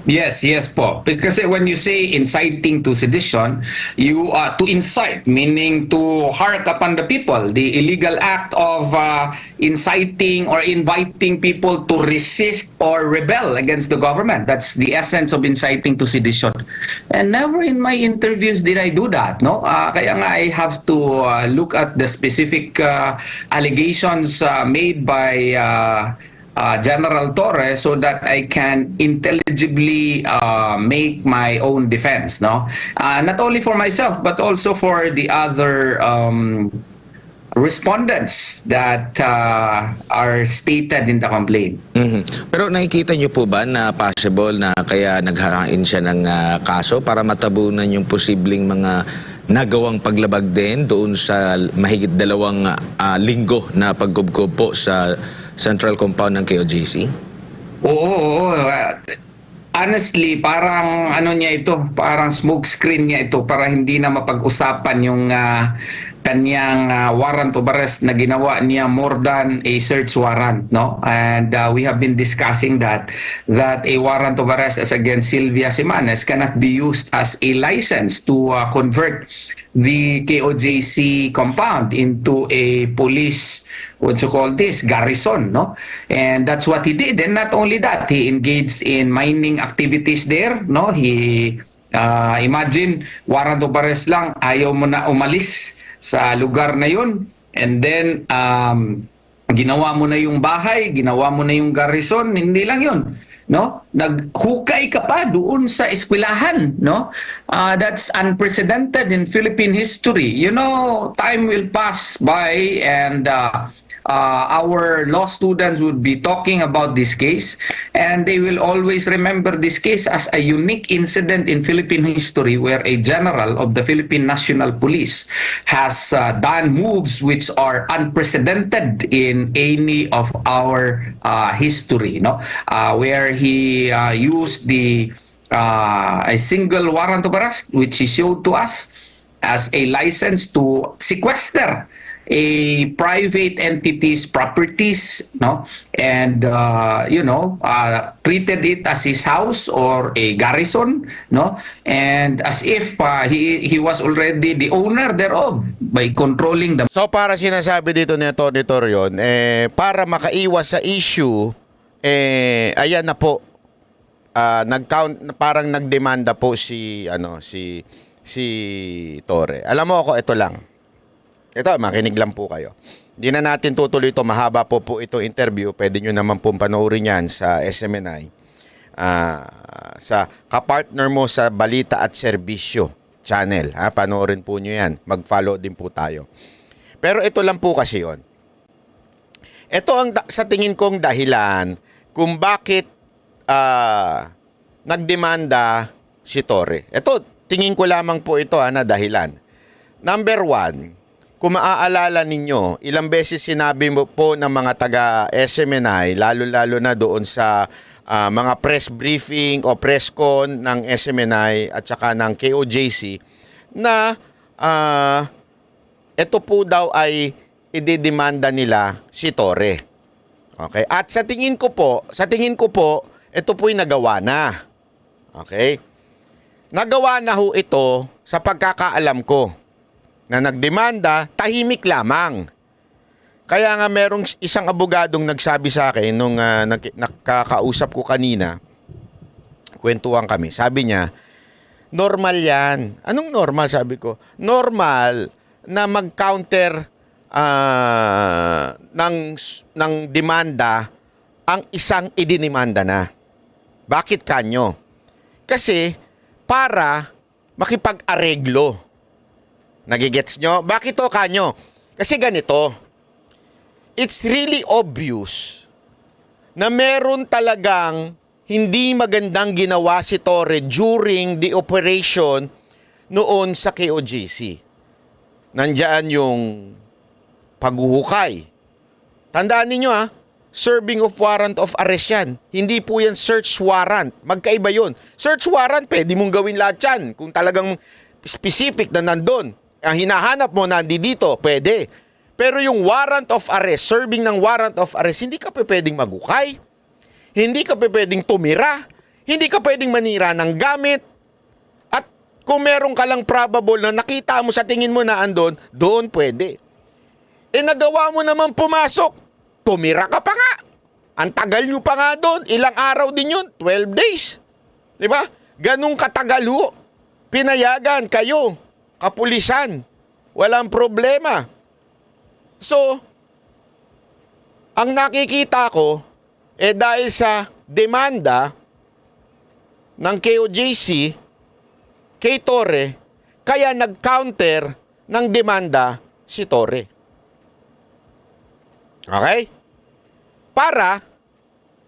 Yes po. Because when you say inciting to sedition, you to incite, meaning to hark upon the people, the illegal act of inciting or inviting people to resist or rebel against the government. That's the essence of inciting to sedition. And never in my interviews did I do that, no? Kaya nga I have to look at the specific allegations made by General Torre so that I can intelligibly make my own defense, no? Not only for myself but also for the other respondents that are stated in the complaint. Pero nakikita niyo po ba na possible na kaya naghahain siya ng kaso para matabunan yung posibleng mga nagawang paglabag din doon sa mahigit 2 linggo na paggubgob po sa Central Compound ng KOJC? Oo. Honestly, parang niya ito, parang smoke screen niya ito para hindi na mapag-usapan yung kanyang warrant of arrest na ginawa niya more than a search warrant, no? And we have been discussing that a warrant of arrest as against Sylvia Simanes cannot be used as a license to convert the KOJC compound into a police, garrison, no? And that's what he did. And not only that, he engaged in mining activities there, no? He imagine, warrant of arrest lang, ayaw mo na umalis sa lugar na yun, and then ginawa mo na yung bahay, ginawa mo na yung garrison, hindi lang yun, no? Naghukay ka pa doon sa eskwelahan, no? That's unprecedented in Philippine history. You know, time will pass by and our law students would be talking about this case, and they will always remember this case as a unique incident in Philippine history where a general of the Philippine National Police has done moves which are unprecedented in any of our history, no? Where he used a single warrant of arrest, which he showed to us as a license to sequester a private entity's properties, no, and treated it as his house or a garrison, no, and as if he was already the owner thereof by controlling the. So para sinasabi dito ni Atty. Torion, para makaiwas sa issue, ayan na po, parang nagdemanda po si Torre. Alam mo ako, ito lang. Ito, makinig lang po kayo. Hindi na natin tutuloy ito. Mahaba po ito interview. Pwede nyo naman pong panoorin yan sa SMNI. Sa kapartner mo sa Balita at Serbisyo channel. Panoorin po nyo yan. Mag-follow din po tayo. Pero ito lang po kasi yon. Ito ang sa tingin kong dahilan kung bakit nagdemanda si Torre. Ito, tingin ko lamang po ito na dahilan. Number one, kung maaalala ninyo, ilang beses sinabi mo po ng mga taga-SMNI, lalo-lalo na doon sa mga press briefing o press con ng SMNI at saka ng KOJC, na ito po daw ay ididemanda nila si Torre. Okay? At sa tingin ko po, ito po'y nagawa na. Okay? Nagawa na ho ito sa pagkakaalam ko na nagdemanda, tahimik lamang. Kaya nga merong isang abogadong nagsabi sa akin nung nakakausap ko kanina, kwentuhan kami, sabi niya, normal yan. Anong normal? Sabi ko, normal na mag-counter ng demanda ang isang idinimanda na. Bakit kanyo? Kasi para makipag-areglo. Nagigets nyo? Bakit to kanyo? Kasi ganito, it's really obvious na meron talagang hindi magandang ginawa si Torre during the operation noon sa KOJC. Nandyan yung paghuhukay. Tandaan ninyo serving of warrant of arrest yan. Hindi po yan search warrant. Magkaiba yun. Search warrant, pwede mong gawin lahat yan. Kung talagang specific na nandun. Ang hinahanap mo nandito, pwede. Pero yung warrant of arrest, serving ng warrant of arrest, hindi ka pwedeng magukay. Hindi ka pwedeng tumira. Hindi ka pwedeng manira ng gamit. At kung meron ka lang probable na nakita mo sa tingin mo na andon, doon pwede. Nagawa mo naman pumasok. Tumira ka pa nga. Ang tagal nyo pa nga doon. Ilang araw din yun? 12 days. Diba? Ganong katagal ho. Pinayagan kayo. Kapulisan. Walang problema. So, ang nakikita ko, dahil sa demanda ng KOJC kay Torre, kaya nag-counter ng demanda si Torre. Okay? Para,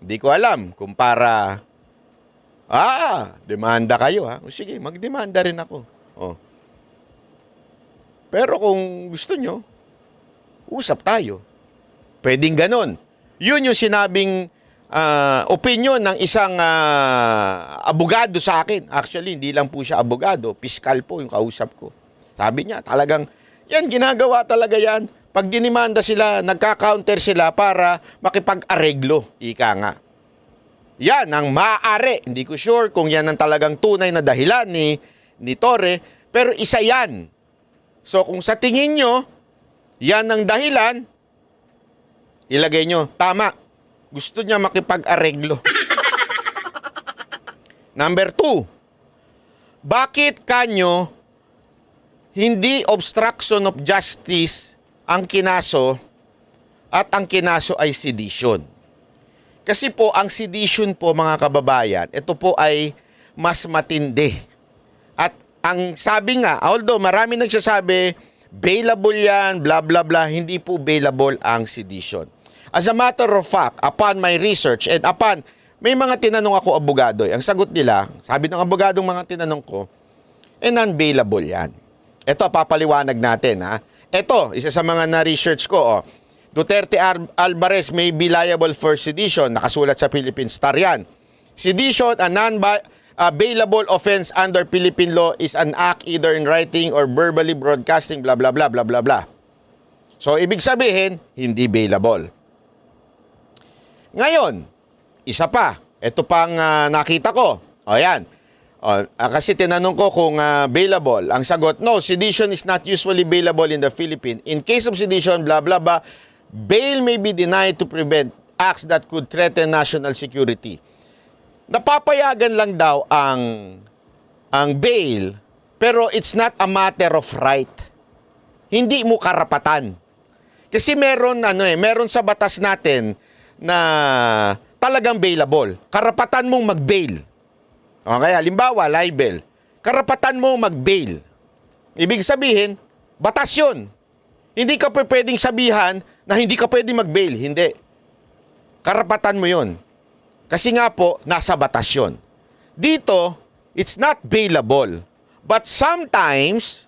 hindi ko alam kung para, demanda kayo O sige, magdemanda rin ako. Pero kung gusto nyo, usap tayo. Pwedeng ganon. Yun yung sinabing opinion ng isang abogado sa akin. Actually, hindi lang po siya abogado. Piskal po yung kausap ko. Sabi niya, talagang, yan, ginagawa talaga yan. Pag dinimanda sila, nagka-counter sila para makipag-areglo. Ika nga. Yan ang maaari. Hindi ko sure kung yan ang talagang tunay na dahilan ni Torre. Pero isa yan. So kung sa tingin nyo, yan ang dahilan, ilagay nyo, tama. Gusto niya makipag-areglo. Number 2, bakit kanyo hindi obstruction of justice ang kinaso at ang kinaso ay sedition? Kasi po, ang sedition po mga kababayan, ito po ay mas matindi. At ang sabi nga, although marami nagsasabi, bailable yan, blah blah blah. Hindi po bailable ang sedition. As a matter of fact, upon my research and upon, may mga tinanong ako abogado, ang sagot nila, sabi ng abogadong mga tinanong ko, non-bailable yan. Ito, papaliwanag natin, ha. Ito, isa sa mga na-research ko, oh. Duterte Alvarez may be liable for sedition. Nakasulat sa Philippine Star yan. Sedition, a non-bailable offense under Philippine law is an act either in writing or verbally broadcasting, blah, blah, blah, blah, blah, blah. So, ibig sabihin, hindi bailable. Ngayon, isa pa. Ito pang nakita ko. O yan. Kasi tinanong ko kung bailable. Ang sagot, no, sedition is not usually bailable in the Philippines. In case of sedition, blah, blah, blah, bail may be denied to prevent acts that could threaten national security. Napapayagan lang daw ang bail, pero it's not a matter of right. Hindi mo karapatan. Kasi meron sa batas natin na talagang bailable. Karapatan mong mag-bail. Okay, halimbawa, libel. Karapatan mo mag-bail. Ibig sabihin, batas yun. Hindi ka pwedeng sabihan na hindi ka pwedeng mag-bail. Hindi. Karapatan mo yun. Kasi nga po, nasa batas yun. Dito, it's not bailable. But sometimes,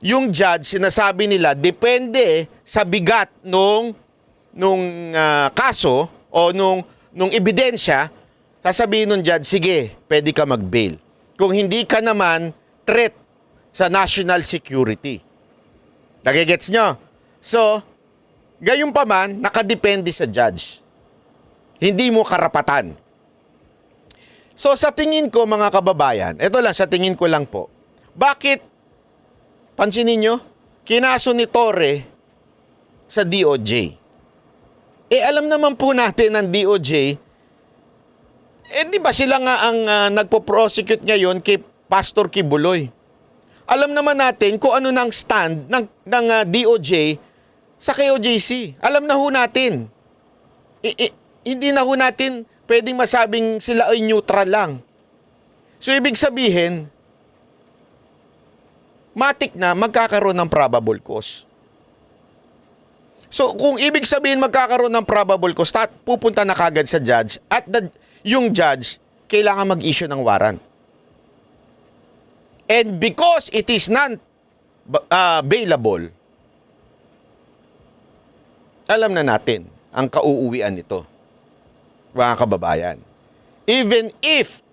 yung judge, sinasabi nila, depende sa bigat nung kaso o nung ebidensya, sasabihin nung judge, sige, pwede ka mag-bail. Kung hindi ka naman threat sa national security. Nagigets nyo? So, gayon pa man, nakadepende sa judge. Hindi mo karapatan. So, sa tingin ko, mga kababayan, ito lang, sa tingin ko lang po, bakit, pansinin nyo, kinaso ni Torre sa DOJ? Alam naman po natin ng DOJ, di ba sila nga ang nagpo-prosecute ngayon kay Pastor Kibuloy? Alam naman natin kung ano nang stand ng DOJ sa KOJC. Alam na ho natin. Hindi na ho natin pwedeng masabing sila ay neutral lang. So, ibig sabihin, matik na magkakaroon ng probable cause. So, kung ibig sabihin magkakaroon ng probable cause, pupunta na kagad sa judge at yung judge kailangan mag-issue ng warrant. And because it is non-bailable, alam na natin ang kauuwian nito, mga kababayan. Even if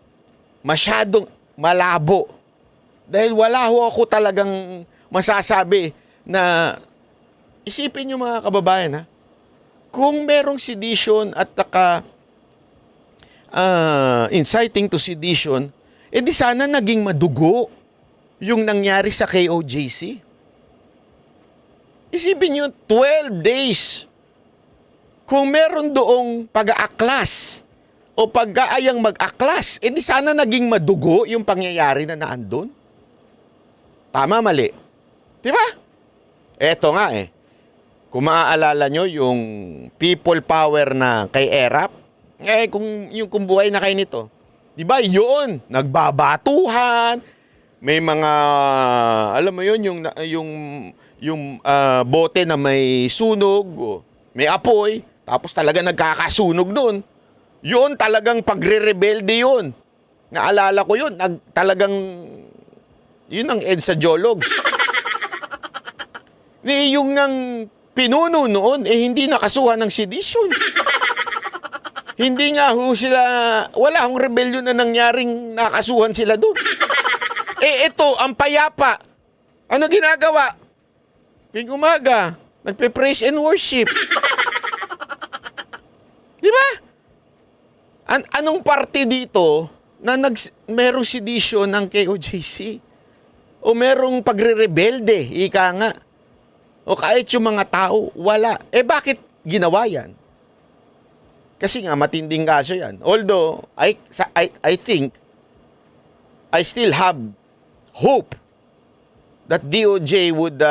masyadong malabo, dahil wala ho ako talagang masasabi na isipin nyo mga kababayan, ha? Kung merong sedition at inciting to sedition, di sana naging madugo yung nangyari sa KOJC. Isipin nyo, 12 days. Kung meron doong pag-aaklas o pag-aayang mag-aklas, di sana naging madugo yung pangyayari na naandun. Tama, mali. Diba? Eto nga kung maaalala nyo yung people power na kay ERAP, kung buhay na kayo nito, di ba yun, nagbabatuhan, may mga, alam mo yun, yung bote na may sunog, may apoy, tapos talaga nagkakasunog dun. Yun talagang pagre-rebelde yun. Naalala ko yun, talagang, yun ang EDSA geologs. Yung ang pinuno noon, hindi nakasuhan ng sedition. Hindi nga ho sila, wala hong rebellion na nangyaring nakasuhan sila doon. Ito, ang payapa. Ano ginagawa? Tuwing umaga, nagpe-praise and worship. Di ba? Anong parte dito na merong sedition ng KOJC? O merong pagre-rebelde, ika nga. O kahit yung mga tao, wala. Bakit ginawa yan? Kasi nga, matinding kaso yan. Although, I think, I still have hope that DOJ would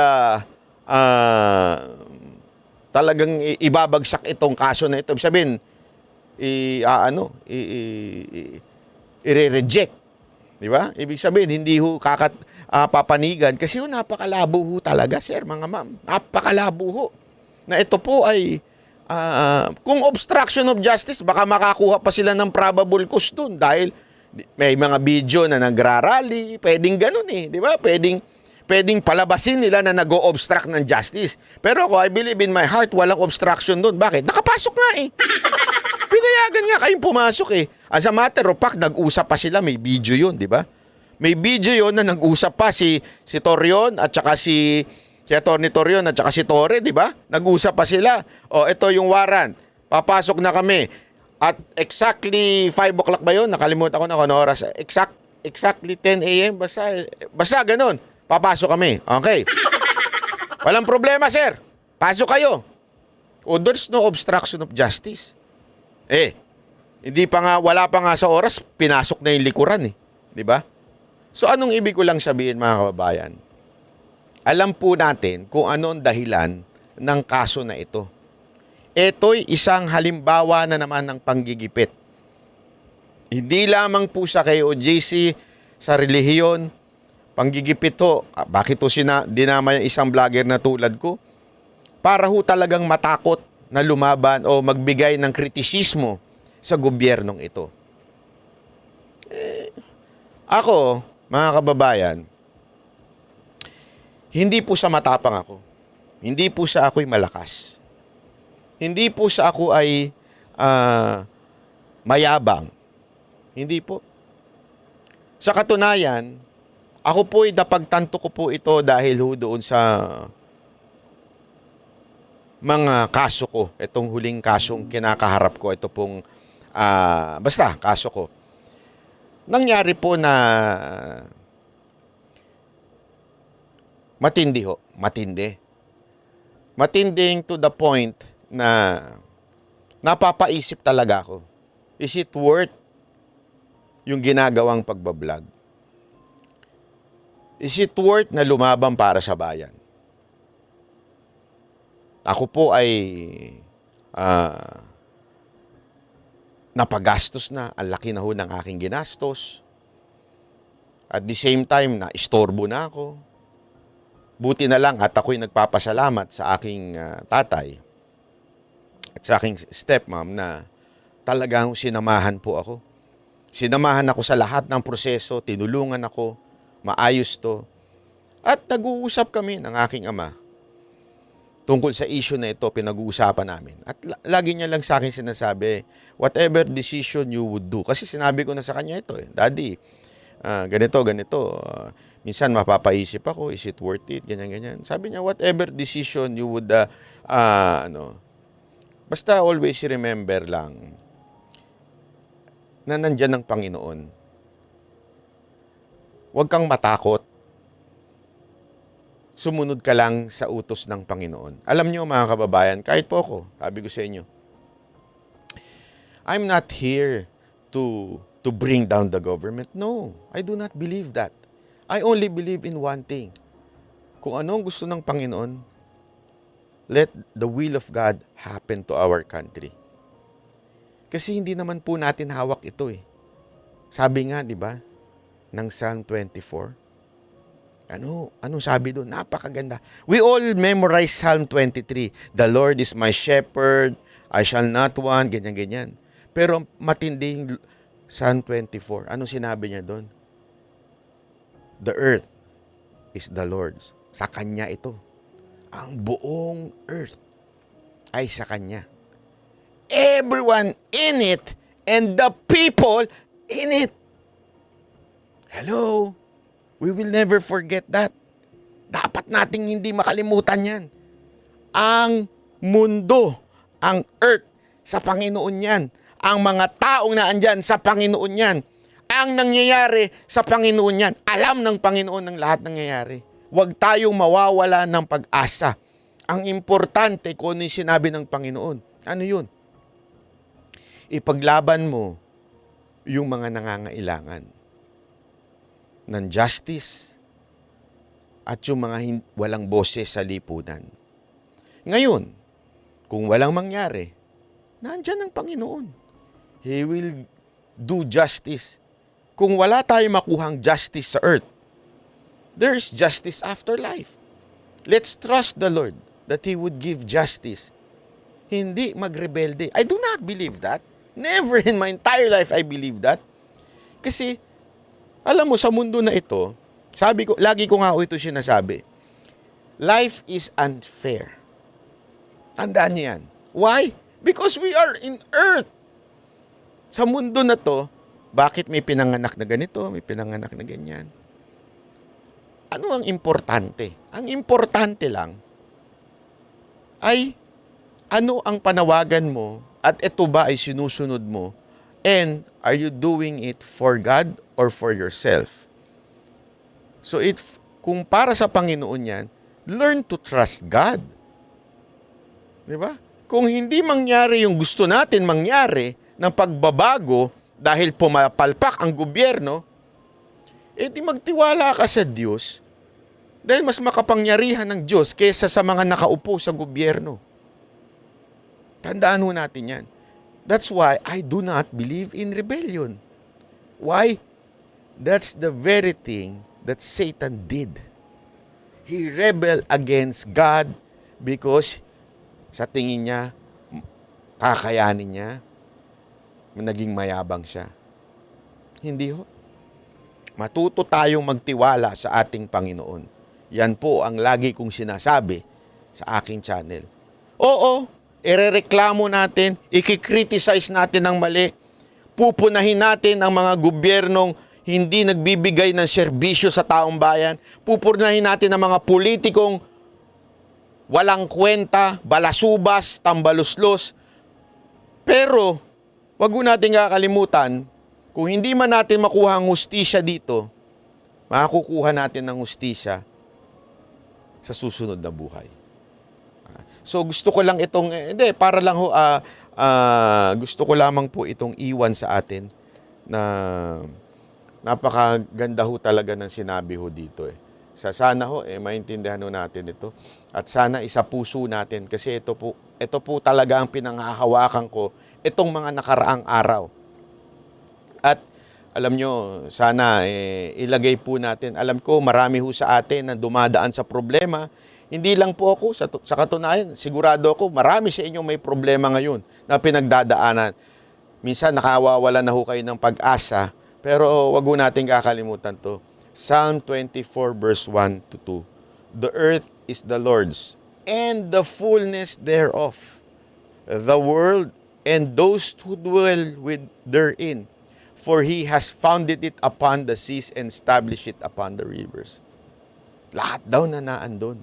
talagang ibabagsak itong kaso na ito. Sabihin, i-re-reject. Di ba? Ibig sabihin, hindi ho papanigan kasi napakalabo ho talaga, sir, mga ma'am. Napakalabo ho. Na ito po ay kung obstruction of justice, baka makakuha pa sila ng probable cause dun dahil may mga video na nagrarally, pwedeng ganun eh, di ba? Pwedeng palabasin nila na nag-o-obstruct ng justice. Pero ako, I believe in my heart, walang obstruction dun. Bakit? Nakapasok nga eh. Pinayagan nga kayong pumasok eh. As a matter of fact, nag-usap pa sila. May video yun, di ba? May video yun na nag-usap pa si Torion at saka si Atty. Torion at saka si Torre, di ba? Nag-usap pa sila. O, ito yung warrant. Papasok na kami. At exactly 5 o'clock ba yun? Nakalimutan ko na kung ano oras. Exactly 10 a.m. Basta ganun. Papasok kami. Okay. Walang problema, sir. Pasok kayo. O, there's no obstruction of justice. Wala pa nga sa oras, pinasok na yung likuran eh. Di ba? So, anong ibig ko lang sabihin, mga kababayan? Alam po natin kung ano ang dahilan ng kaso na ito. Ito'y isang halimbawa na naman ng panggigipit. Hindi lamang po sa KOJC, sa relihiyon, panggigipit ho. Bakit ho dinama yung isang vlogger na tulad ko? Para ho talagang matakot na lumaban o magbigay ng kritisismo sa gobyernong ito. Ako, mga kababayan, hindi po sa matapang ako. Hindi po sa ako'y malakas. Hindi po sa ako ay mayabang. Hindi po. Sa katunayan, ako po'y napagtanto ko po ito dahil ho doon sa mga kaso ko. Itong huling kasong kinakaharap ko, ito pong, kaso ko. Nangyari po na matindi ho. Matindi. Matinding to the point na napapaisip talaga ako. Is it worth yung ginagawang pagbablog? Is it worth na lumaban para sa bayan? Ako po ay napagastos na. Ang laki na ho ng aking ginastos. At the same time, na-istorbo na ako. Buti na lang at ako'y nagpapasalamat sa aking tatay at sa aking stepmom na talagang sinamahan po ako. Sinamahan ako sa lahat ng proseso, tinulungan ako, maayos to. At nag-uusap kami ng aking ama tungkol sa issue na ito, pinag-uusapan namin. At lagi niya lang sa akin sinasabi, whatever decision you would do. Kasi sinabi ko na sa kanya ito, Daddy, ganito. Minsan mapapaisip ako, is it worth it? Ganyan. Sabi niya, whatever decision you would, basta always remember lang na nandyan ang Panginoon. Huwag kang matakot. Sumunod ka lang sa utos ng Panginoon. Alam niyo mga kababayan, kahit po ako, sabi ko sa inyo, I'm not here to bring down the government. No, I do not believe that. I only believe in one thing. Kung ano ang gusto ng Panginoon, let the will of God happen to our country. Kasi hindi naman po natin hawak ito eh. Sabi nga, di ba, ng Psalm 24, anong sabi doon? Napakaganda. We all memorize Psalm 23. The Lord is my shepherd, I shall not want, ganyan. Pero matinding Psalm 24, anong sinabi niya doon? The earth is the Lord's. Sa Kanya ito. Ang buong earth ay sa Kanya. Everyone in it and the people in it. Hello? We will never forget that. Dapat nating hindi makalimutan yan. Ang mundo, ang earth, sa Panginoon yan. Ang mga taong naandyan, sa Panginoon yan. Ang nangyayari, sa Panginoon yan. Alam ng Panginoon ang lahat nangyayari. Huwag tayong mawawala ng pag-asa. Ang importante kung ano yung sinabi ng Panginoon. Ano yun? Ipaglaban mo yung mga nangangailangan ng justice at yung mga walang boses sa lipunan. Ngayon, kung walang mangyari, nandyan ang Panginoon. He will do justice. Kung wala tayong makuhang justice sa earth, there's justice after life. Let's trust the Lord that He would give justice. Hindi magrebelde. I do not believe that. Never in my entire life I believe that. Kasi, alam mo, sa mundo na ito, sabi ko, lagi ko nga ito sinasabi, life is unfair. Tandaan niyo yan. Why? Because we are in earth. Sa mundo na to, bakit may pinanganak na ganito, may pinanganak na ganyan? Ano ang importante? Ang importante lang ay ano ang panawagan mo at ito ba ay sinusunod mo? And are you doing it for God or for yourself? So kung para sa Panginoon yan, learn to trust God. Di ba? Kung hindi mangyari yung gusto natin mangyari ng pagbabago dahil pumapalpak ang gobyerno, di magtiwala ka sa Diyos dahil mas makapangyarihan ng Diyos kaysa sa mga nakaupo sa gobyerno. Tandaan ho natin yan. That's why I do not believe in rebellion. Why? That's the very thing that Satan did. He rebelled against God because sa tingin niya, kakayanin niya, naging mayabang siya. Hindi ho. Matuto tayong magtiwala sa ating Panginoon. Yan po ang lagi kong sinasabi sa aking channel. Oo, irereklamo natin, ikikriticize natin ng mali, pupunahin natin ang mga gobyernong hindi nagbibigay ng serbisyo sa taong bayan, pupunahin natin ang mga politikong walang kwenta, balasubas, tambaluslos. Pero, wag mo natin kakalimutan, kung hindi man natin makuha ang hustisya dito, makakukuha natin ng hustisya sa susunod na buhay. So gusto ko lang itong, para lang ho, gusto ko lamang po itong iwan sa atin na napakaganda ho talaga ng sinabi ho dito. Sana ho, maintindihan ho natin ito. At sana isa puso natin kasi ito po talaga ang pinanghahawakan ko itong mga nakaraang araw. At alam nyo, sana ilagay po natin. Alam ko, marami ho sa atin na dumadaan sa problema. Hindi lang po ako, sa katunayan, sigurado ako, marami sa inyo may problema ngayon na pinagdadaanan. Minsan nakawawala na ho kayo ng pag-asa, pero wag ho natin kakalimutan to. Psalm 24 verse 1 to 2. The earth is the Lord's, and the fullness thereof, the world and those who dwell therein. For He has founded it upon the seas and established it upon the rivers. Lahat daw na naandun.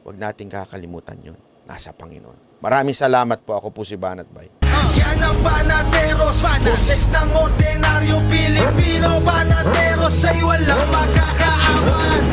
Huwag nating kakalimutan yun. Nasa Panginoon. Maraming salamat po. Ako po si Banat Bay. Yan ang Banateros, boses ng ordinaryo Pilipino. Banateros ay walang makakaawan.